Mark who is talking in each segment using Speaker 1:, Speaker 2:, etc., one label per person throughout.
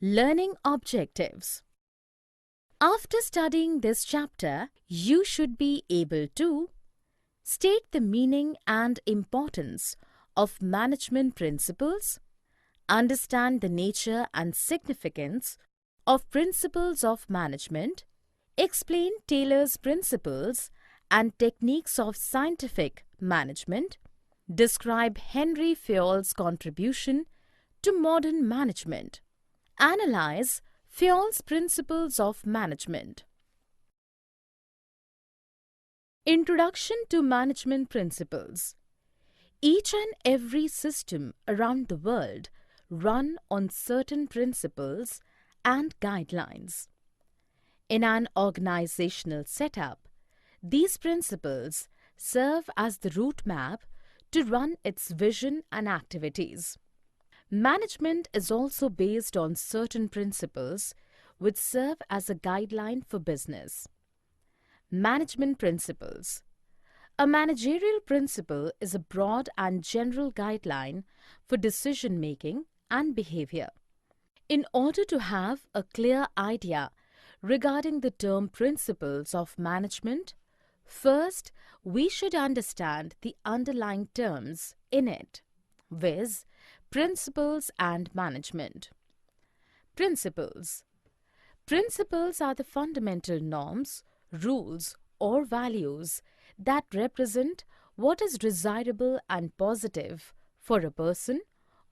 Speaker 1: Learning objectives. After studying this chapter, you should be able to state the meaning and importance of management principles, understand the nature and significance of principles of management, explain Taylor's principles and techniques of scientific management, describe Henry Fayol's contribution to modern management, analyze Fayol's principles of management. Introduction to management principles. Each and every system around the world run on certain principles and guidelines. In an organizational setup, these principles serve as the route map to run its vision and activities. Management is also based on certain principles which serve as a guideline for business. Management principles. A managerial principle is a broad and general guideline for decision-making and behavior. In order to have a clear idea regarding the term principles of management, first we should understand the underlying terms in it, viz., principles and management. Principles. Principles are the fundamental norms, rules, or values that represent what is desirable and positive for a person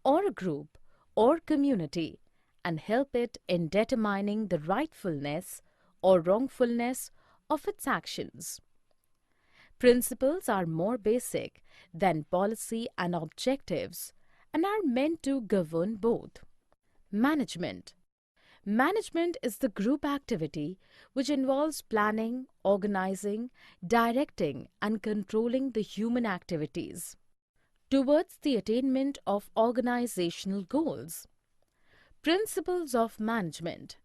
Speaker 1: or a group or community and help it in determining the rightfulness or wrongfulness of its actions. Principles are more basic than policy and objectives and are meant to govern both. Management. Management is the group activity which involves planning, organizing, directing and controlling the human activities towards the attainment of organizational goals. Principles of management.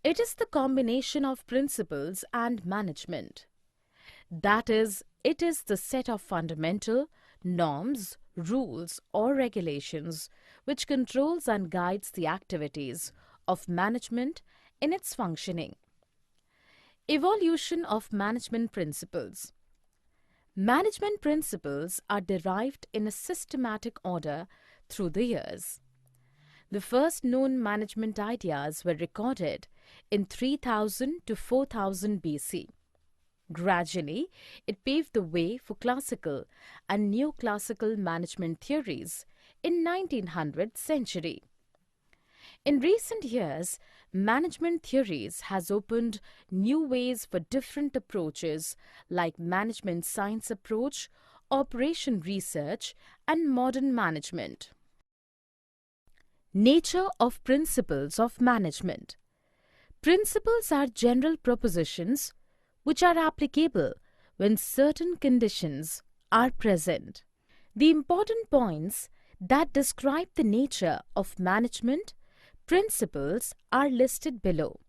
Speaker 1: It is the combination of principles and management. That is, it is the set of fundamental norms, rules or regulations which controls and guides the activities of management in its functioning. Evolution of management principles. Management principles are derived in a systematic order through the years. The first known management ideas were recorded in 3000 to 4000 BC. Gradually, it paved the way for classical and neoclassical management theories in 1900th century. In recent years, management theories has opened new ways for different approaches like management science approach, operation research, and modern management. Nature of principles of management. Principles are general propositions which are applicable when certain conditions are present. The important points that describe the nature of management principles are listed below.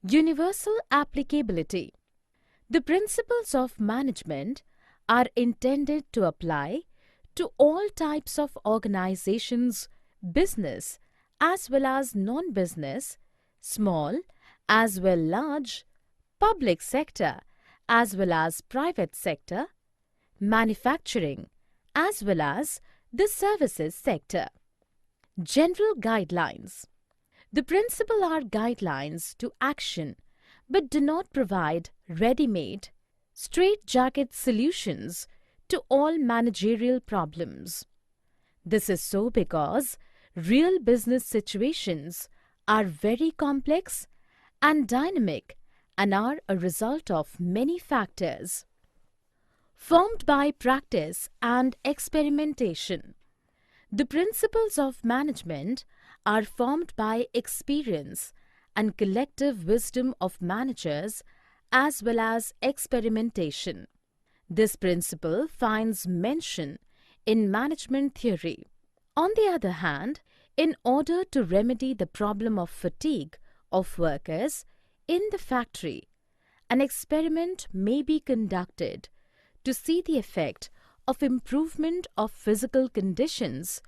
Speaker 1: Universal applicability. The principles of management are intended to apply to all types of organizations, business as well as non-business, small as well large, public sector as well as private sector, manufacturing as well as the services sector. General guidelines. The principles are guidelines to action but do not provide ready-made, straitjacket solutions to all managerial problems. This is so because real business situations are very complex and dynamic and are a result of many factors. Formed by practice and experimentation. The principles of management are formed by experience and collective wisdom of managers as well as experimentation. This principle finds mention in management theory. On the other hand, in order to remedy the problem of fatigue of workers in the factory, an experiment may be conducted to see the effect of improvement of physical conditions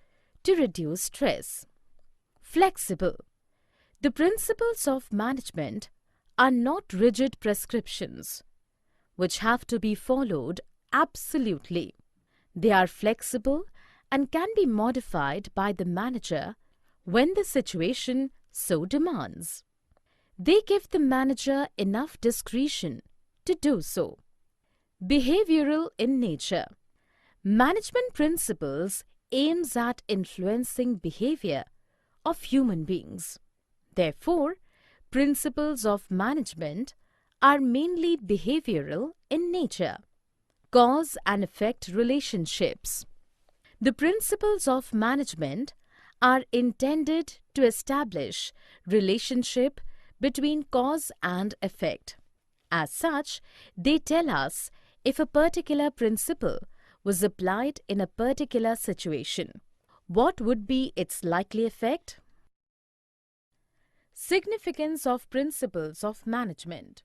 Speaker 1: to reduce stress. Flexible. The principles of management are not rigid prescriptions which have to be followed absolutely. They are flexible and can be modified by the manager when the situation so demands. They give the manager enough discretion to do so. Behavioral in nature. Management principles aims at influencing behavior of human beings. Therefore, principles of management are mainly behavioral in nature. Cause and effect relationships. The principles of management are intended to establish relationship between cause and effect. As such, they tell us if a particular principle was applied in a particular situation, what would be its likely effect? Significance of principles of management.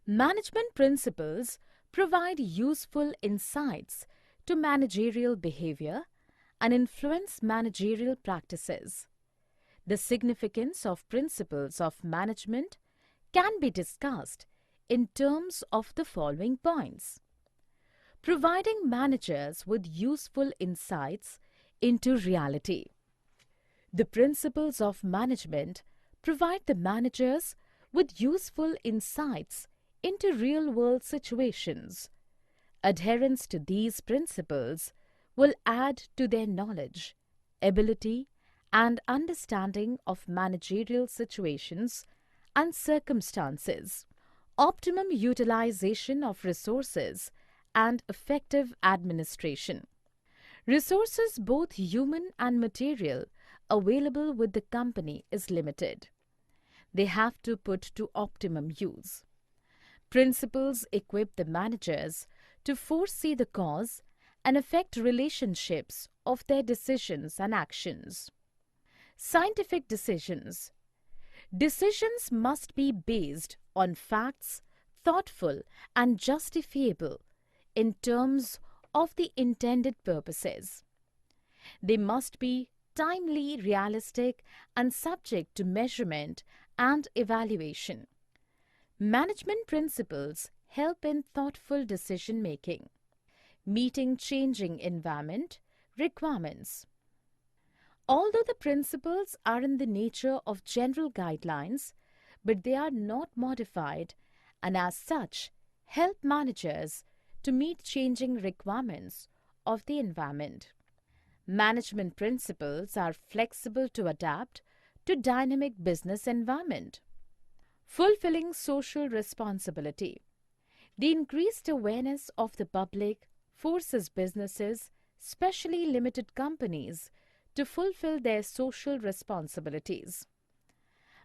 Speaker 1: Management principles provide useful insights to managerial behavior and influence managerial practices. The significance of principles of management can be discussed in terms of the following points. Providing managers with useful insights into reality. The principles of management provide the managers with useful insights into real-world situations. Adherence to these principles will add to their knowledge, ability, and understanding of managerial situations and circumstances. Optimum utilization of resources and effective administration. Resources, both human and material, available with the company is limited. They have to put to optimum use. Principles equip the managers to foresee the cause and effect relationships of their decisions and actions. Scientific decisions. Decisions must be based on facts, thoughtful and justifiable in terms of the intended purposes. They must be timely, realistic, and subject to measurement and evaluation. Management principles help in thoughtful decision-making, meeting changing environment requirements. Although the principles are in the nature of general guidelines, but they are not modified and as such help managers to meet changing requirements of the environment. Management principles are flexible to adapt to dynamic business environment. Fulfilling social responsibility. The increased awareness of the public forces businesses, especially limited companies, to fulfill their social responsibilities.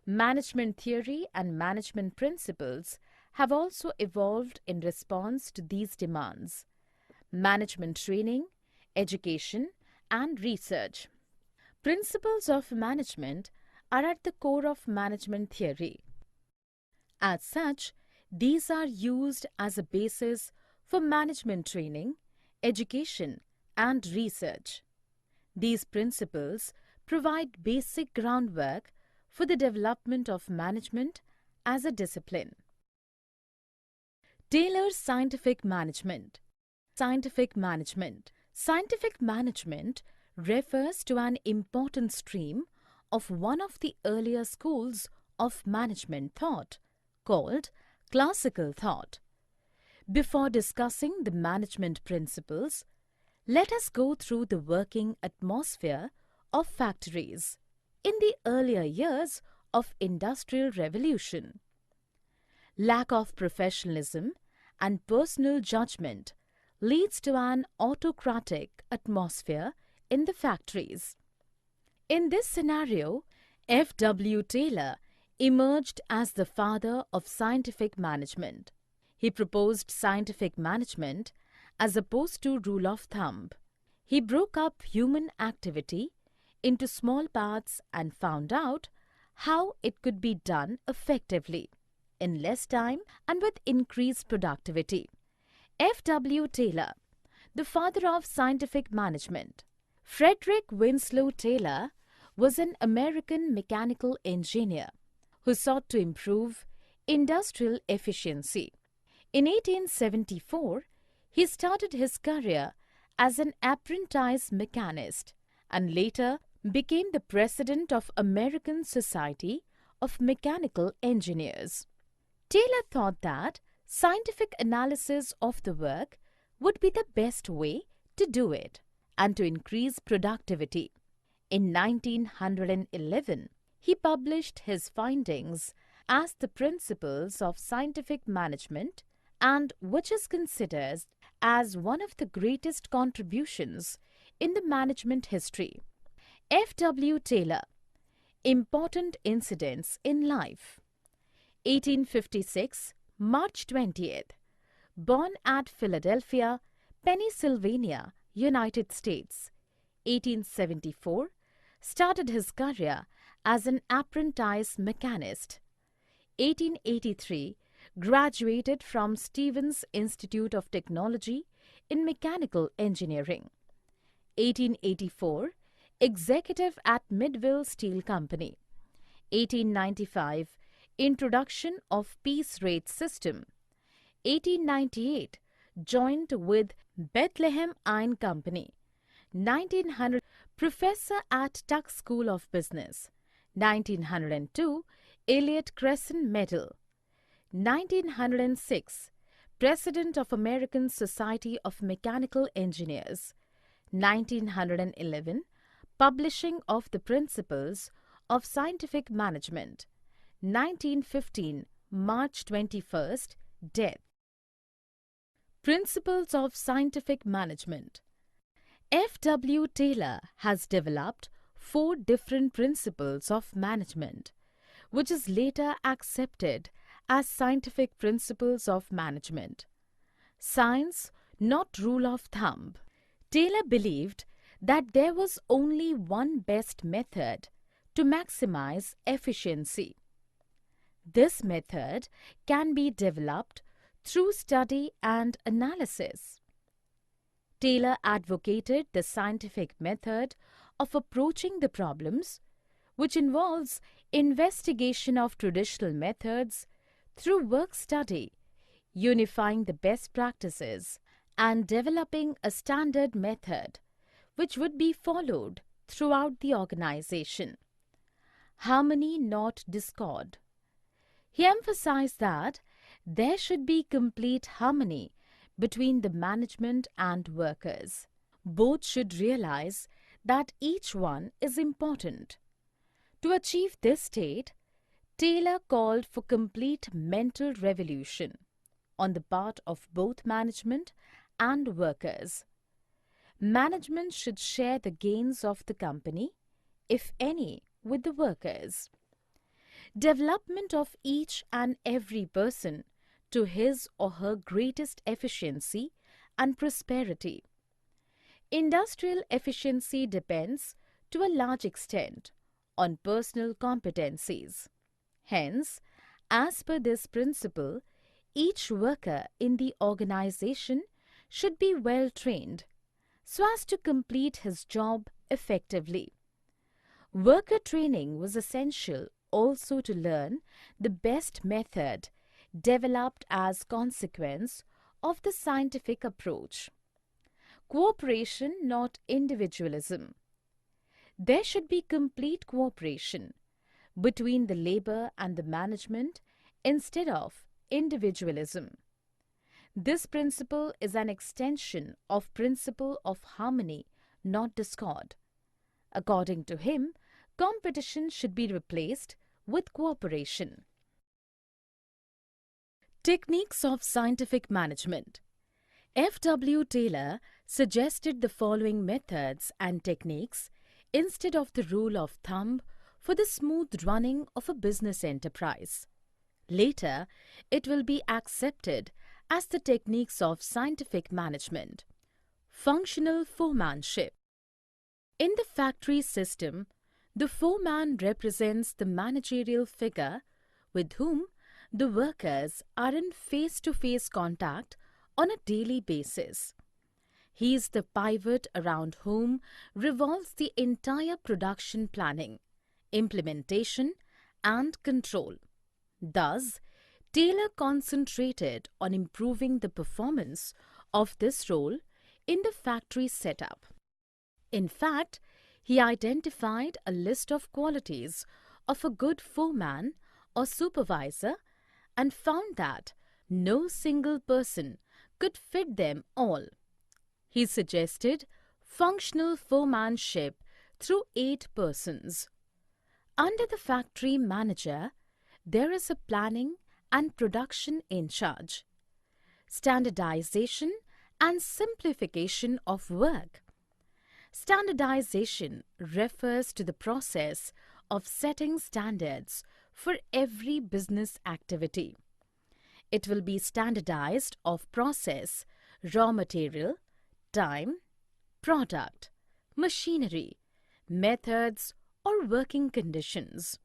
Speaker 1: Management theory and management principles have also evolved in response to these demands. Management training, education, and research. Principles of management are at the core of management theory. As such, these are used as a basis for management training, education, and research. These principles provide basic groundwork for the development of management as a discipline. Taylor's scientific management. Scientific management. Scientific management refers to an important stream of one of the earlier schools of management thought, called classical thought. Before discussing the management principles, let us go through the working atmosphere of factories in the earlier years of Industrial Revolution. Lack of professionalism and personal judgment leads to an autocratic atmosphere in the factories. In this scenario, F.W. Taylor emerged as the father of scientific management. He proposed scientific management as opposed to rule of thumb. He broke up human activity into small parts and found out how it could be done effectively, in less time and with increased productivity. F.W. Taylor, the father of scientific management. Frederick Winslow Taylor was an American mechanical engineer who sought to improve industrial efficiency. In 1874, he started his career as an apprentice mechanist and later became the president of American Society of Mechanical Engineers. Taylor thought that scientific analysis of the work would be the best way to do it and to increase productivity. In 1911, he published his findings as the Principles of Scientific Management, and which is considered as one of the greatest contributions in the management history. F. W. Taylor, Important Incidents in Life. 1856, March 20th. Born at Philadelphia, Pennsylvania, United States. 1874, started his career as an apprentice mechanist. 1883, graduated from Stevens Institute of Technology in Mechanical Engineering. 1884, executive at Midville Steel Company. 1895, introduction of piece rate system. 1898, joined with Bethlehem Iron Company. 1900, professor at Tuck School of Business. 1902, Elliott Crescent Medal. 1906, President of American Society of Mechanical Engineers. 1911, publishing of the Principles of Scientific Management. 1915, March 21st, death. Principles of Scientific Management. F. W. Taylor has developed 4 different principles of management, which is later accepted as scientific principles of management. Science, not rule of thumb. Taylor believed that there was only one best method to maximize efficiency. This method can be developed through study and analysis. Taylor advocated the scientific method of approaching the problems, which involves investigation of traditional methods through work study, unifying the best practices, and developing a standard method which would be followed throughout the organization. Harmony, not discord. He emphasized that there should be complete harmony between the management and workers. Both should realize that each one is important. To achieve this state, Taylor called for complete mental revolution on the part of both management and workers. Management should share the gains of the company, if any, with the workers. Development of each and every person to his or her greatest efficiency and prosperity. Industrial efficiency depends, to a large extent, on personal competencies. Hence, as per this principle, each worker in the organization should be well trained so as to complete his job effectively. Worker training was essential also to learn the best method developed as consequence of the scientific approach. Cooperation, not individualism. There should be complete cooperation between the labor and the management instead of individualism. This principle is an extension of principle of harmony, not discord. According to him, competition should be replaced with cooperation. Techniques of scientific management. F. W. Taylor suggested the following methods and techniques instead of the rule of thumb for the smooth running of a business enterprise. Later, it will be accepted as the techniques of scientific management. Functional foremanship. In the factory system, the foreman represents the managerial figure with whom the workers are in face-to-face contact on a daily basis. He is the pivot around whom revolves the entire production planning, implementation, and control. Thus, Taylor concentrated on improving the performance of this role in the factory setup. In fact, he identified a list of qualities of a good foreman or supervisor and found that no single person could fit them all. He suggested functional foremanship through 8 persons. Under the factory manager, there is a planning and production in charge, standardization and simplification of work. Standardization refers to the process of setting standards for every business activity. It will be standardized of process, raw material, time, product, machinery, methods, or working conditions.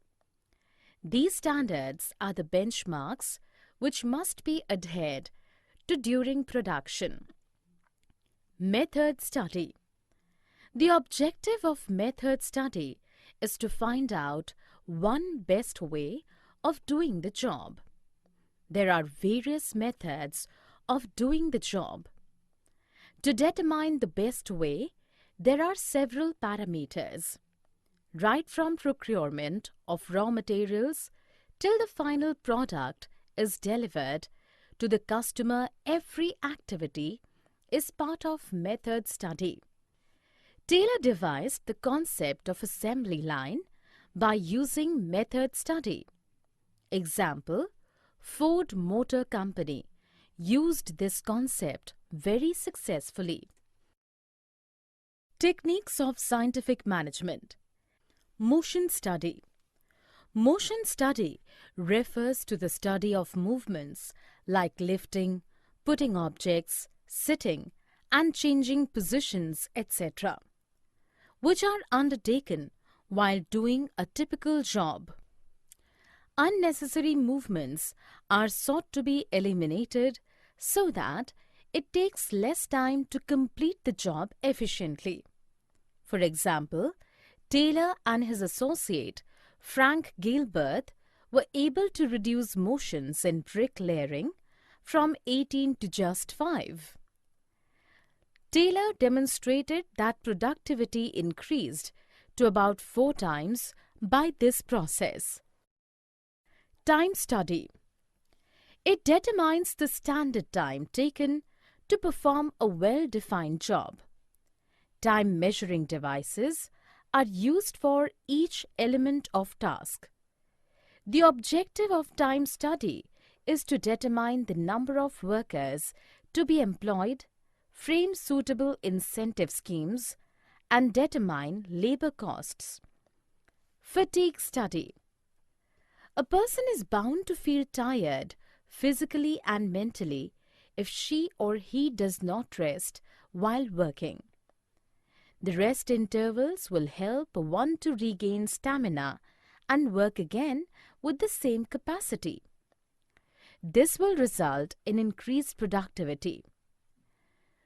Speaker 1: These standards are the benchmarks which must be adhered to during production. Method study. The objective of method study is to find out one best way of doing the job. There are various methods of doing the job. To determine the best way, there are several parameters. Right from procurement of raw materials till the final product is delivered to the customer, every activity is part of method study. Taylor devised the concept of assembly line by using method study. Example, Ford Motor Company used this concept very successfully. Techniques of scientific management. Motion study. Motion study refers to the study of movements like lifting, putting objects, sitting, and changing positions, etc., which are undertaken while doing a typical job. Unnecessary movements are sought to be eliminated so that it takes less time to complete the job efficiently. For example, Taylor and his associate Frank Gilbert were able to reduce motions in bricklaying from 18 to just 5. Taylor demonstrated that productivity increased to about 4 times by this process. Time study. It determines the standard time taken to perform a well-defined job. Time measuring devices are used for each element of task. The objective of time study is to determine the number of workers to be employed, frame suitable incentive schemes, and determine labor costs. Fatigue study. A person is bound to feel tired physically and mentally if she or he does not rest while working. The rest intervals will help one to regain stamina and work again with the same capacity. This will result in increased productivity.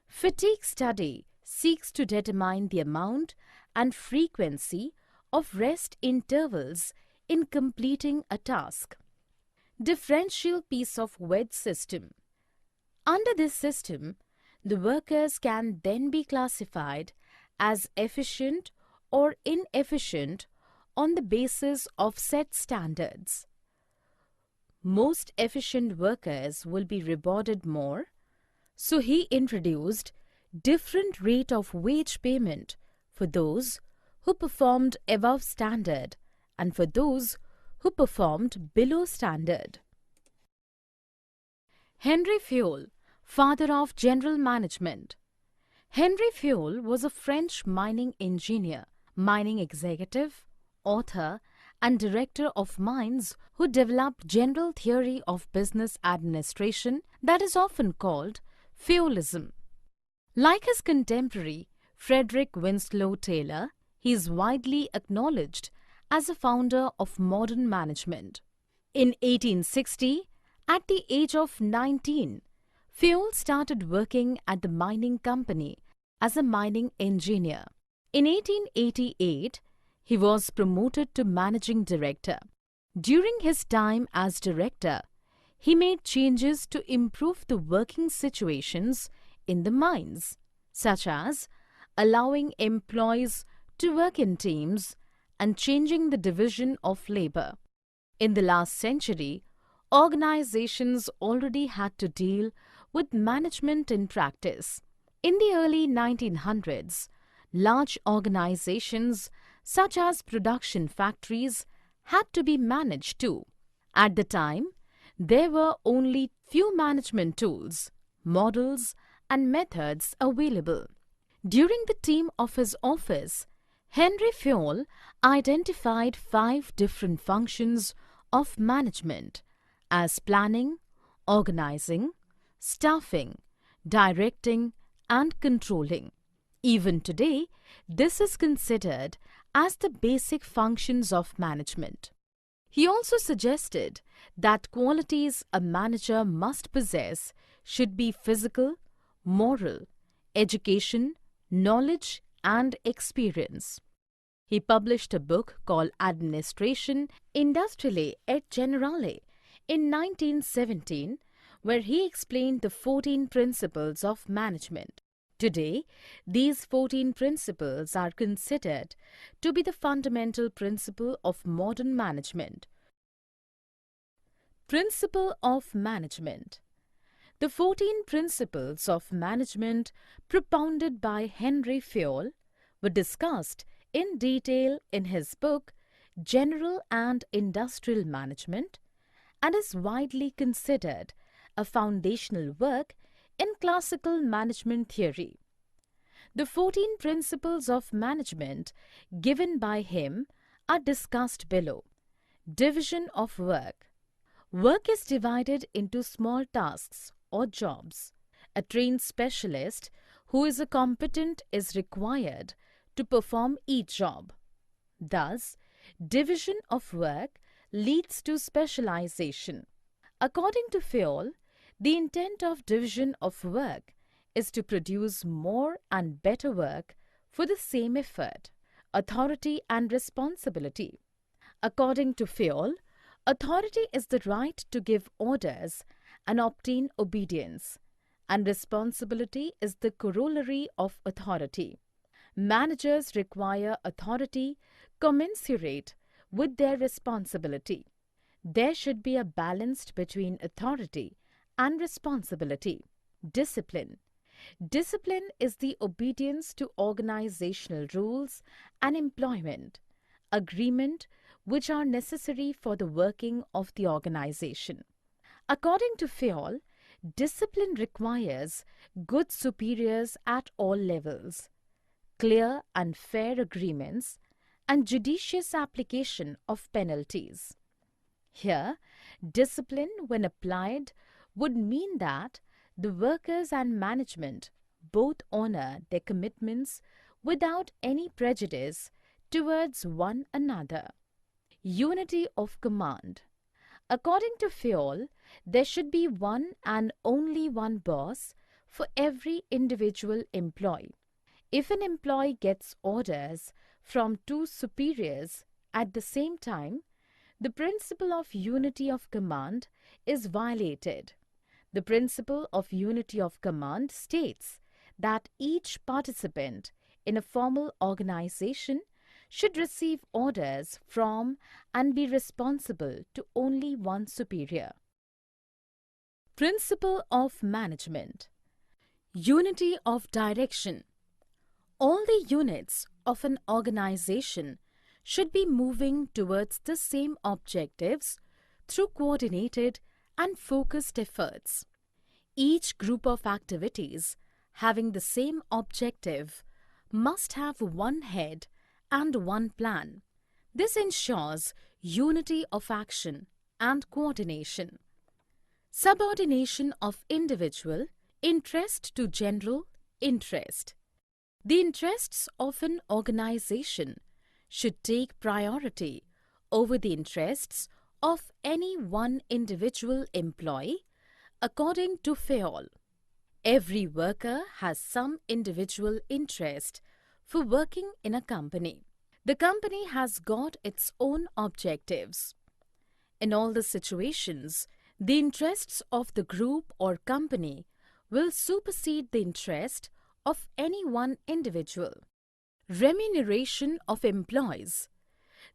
Speaker 1: Fatigue study seeks to determine the amount and frequency of rest intervals in completing a task. Differential piece of wedge system. Under this system, the workers can then be classified as efficient or inefficient on the basis of set standards. Most efficient workers will be rewarded more, so he introduced different rate of wage payment for those who performed above standard and for those who performed below standard. Henry Fayol, father of general management. Henry Fayol was a French mining engineer, mining executive, author, and director of mines who developed general theory of business administration that is often called Fayolism. Like his contemporary Frederick Winslow Taylor, he is widely acknowledged as a founder of modern management. In 1860, at the age of 19, Fayol started working at the mining company as a mining engineer. In 1888, he was promoted to managing director. During his time as director, he made changes to improve the working situations in the mines, such as allowing employees to work in teams and changing the division of labor. In the last century, organizations already had to deal with management in practice. In the early 1900s, large organizations such as production factories had to be managed too. At the time, there were only few management tools, models, and methods available. During the term of his office, Henry Fayol identified 5 different functions of management as planning, organizing, staffing, directing, and controlling. Even today, this is considered as the basic functions of management. He also suggested that qualities a manager must possess should be physical, moral, education, knowledge, and experience. He published a book called Administration Industriale et Generale in 1917, where he explained the 14 principles of management. Today, these 14 principles are considered to be the fundamental principle of modern management. Principle of Management. The 14 principles of management propounded by Henry Fayol were discussed in detail in his book General and Industrial Management and is widely considered a foundational work in classical management theory. The 14 principles of management given by him are discussed below. Division of work. Work is divided into small tasks or jobs. A trained specialist who is competent is required to perform each job. Thus, division of work leads to specialization. According to Fayol, the intent of division of work is to produce more and better work for the same effort, authority, and responsibility. According to Fayol, authority is the right to give orders and obtain obedience, and responsibility is the corollary of authority. Managers require authority commensurate with their responsibility. There should be a balance between authority and responsibility. Discipline. Discipline is the obedience to organizational rules and employment, agreement which are necessary for the working of the organization. According to Fayol, discipline requires good superiors at all levels, clear and fair agreements, and judicious application of penalties. Here, discipline, when applied, would mean that the workers and management both honor their commitments without any prejudice towards one another. Unity of command. According to Fayol, there should be one and only one boss for every individual employee. If an employee gets orders from 2 superiors at the same time, the principle of unity of command is violated. The principle of unity of command states that each participant in a formal organization should receive orders from and be responsible to only one superior. Principle of management. Unity of direction. All the units of an organization should be moving towards the same objectives through coordinated and focused efforts. Each group of activities having the same objective must have one head and one plan. This ensures unity of action and coordination. Subordination of individual interest to general interest. The interests of an organization should take priority over the interests of any one individual employee, according to Fayol. Every worker has some individual interest for working in a company. The company has got its own objectives. In all the situations, the interests of the group or company will supersede the interest of any one individual. Remuneration of employees.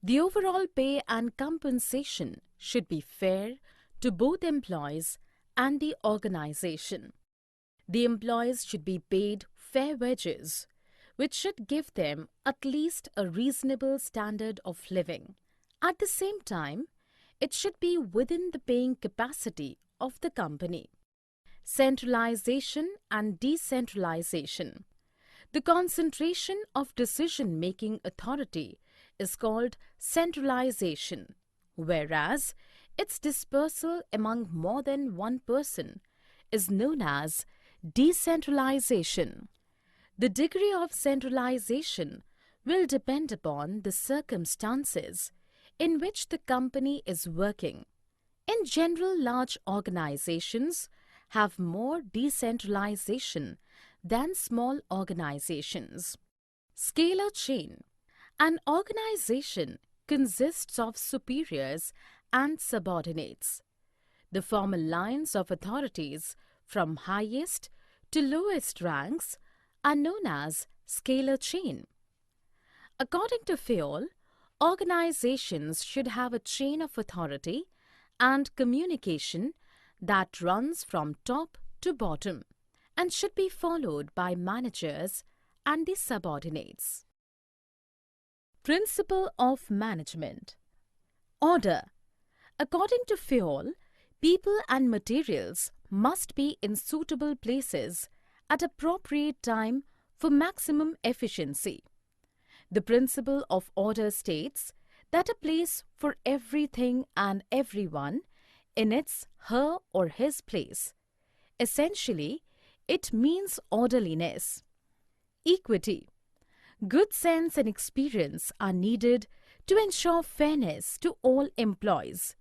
Speaker 1: The overall pay and compensation should be fair to both employees and the organization. The employees should be paid fair wages, which should give them at least a reasonable standard of living. At the same time, it should be within the paying capacity of the company. Centralization and decentralization. The concentration of decision-making authority is called centralization, whereas its dispersal among more than one person is known as decentralization. The degree of centralization will depend upon the circumstances in which the company is working. In general, large organizations have more decentralization than small organizations. Scalar chain. An organization consists of superiors and subordinates. The formal lines of authorities from highest to lowest ranks are known as scalar chain. According to fayol, organizations should have a chain of authority and communication that runs from top to bottom and should be followed by managers and the subordinates. Principle of management. Order. According to fayol, people and materials must be in suitable places at appropriate time for maximum efficiency. The principle of order states that a place for everything and everyone in its, her or his place. Essentially, it means orderliness. Equity. Good sense and experience are needed to ensure fairness to all employees,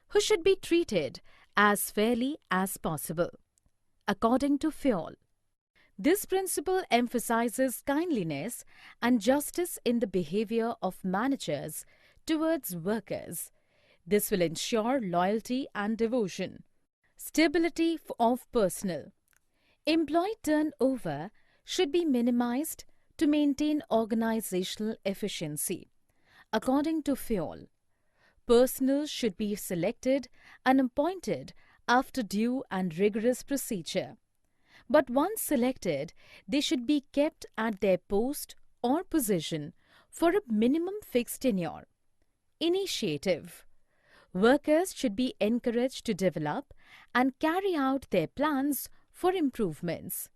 Speaker 1: who should be treated as fairly as possible. According to fayol, this principle emphasizes kindliness and justice in the behavior of managers towards workers. This will ensure loyalty and devotion. Stability of personnel. Employee turnover should be minimized to maintain organizational efficiency. According to fayol, personnel should be selected and appointed after due and rigorous procedure. But once selected, they should be kept at their post or position for a minimum fixed tenure. Initiative. Workers should be encouraged to develop and carry out their plans for improvements.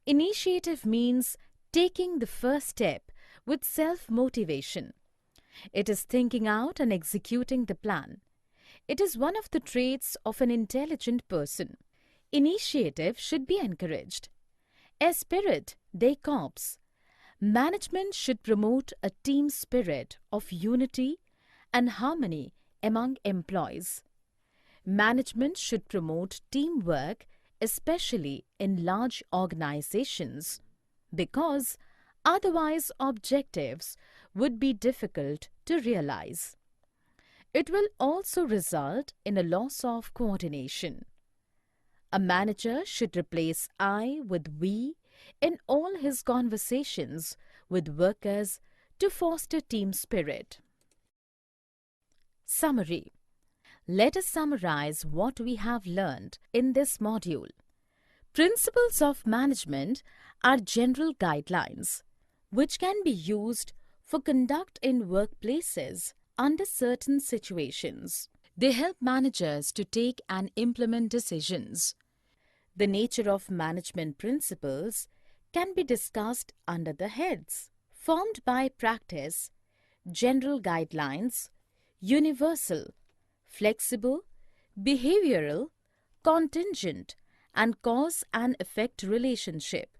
Speaker 1: Initiative means taking the first step with self-motivation. It is thinking out and executing the plan. It is one of the traits of an intelligent person. Initiative should be encouraged. Esprit de corps. Management should promote a team spirit of unity and harmony among employees. Management should promote teamwork, especially in large organizations, because otherwise objectives would be difficult to realize. It will also result in a loss of coordination. A manager should replace I with we in all his conversations with workers to foster team spirit. Summary. Let us summarize what we have learned in this module. Principles of management are general guidelines which can be used for conduct in workplaces under certain situations. They help managers to take and implement decisions. The nature of management principles can be discussed under the heads formed by practice, general guidelines, universal, flexible, behavioral, contingent, and cause and effect relationship.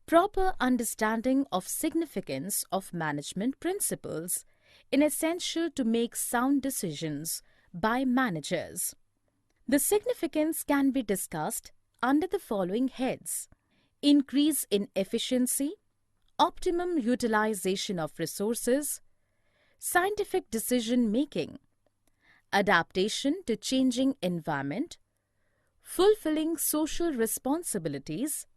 Speaker 1: Proper understanding of significance of management principles is essential to make sound decisions by managers. The significance can be discussed under the following heads: increase in efficiency, optimum utilization of resources, scientific decision making, adaptation to changing environment, fulfilling social responsibilities,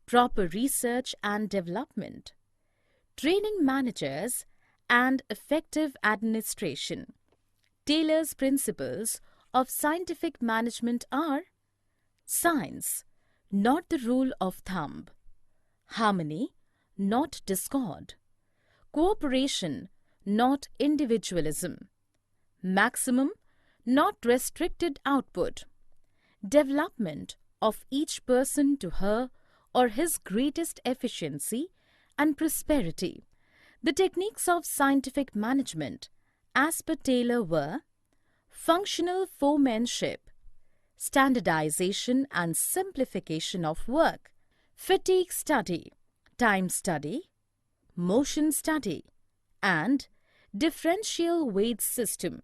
Speaker 1: proper research and development, training managers, and effective administration. Taylor's principles of scientific management are: science, not the rule of thumb; harmony, not discord; cooperation, not individualism; maximum, not restricted output; development of each person to her or his greatest efficiency and prosperity. The techniques of scientific management, as per Taylor, were functional foremanship, standardization and simplification of work, fatigue study, time study, motion study, and differential weight system.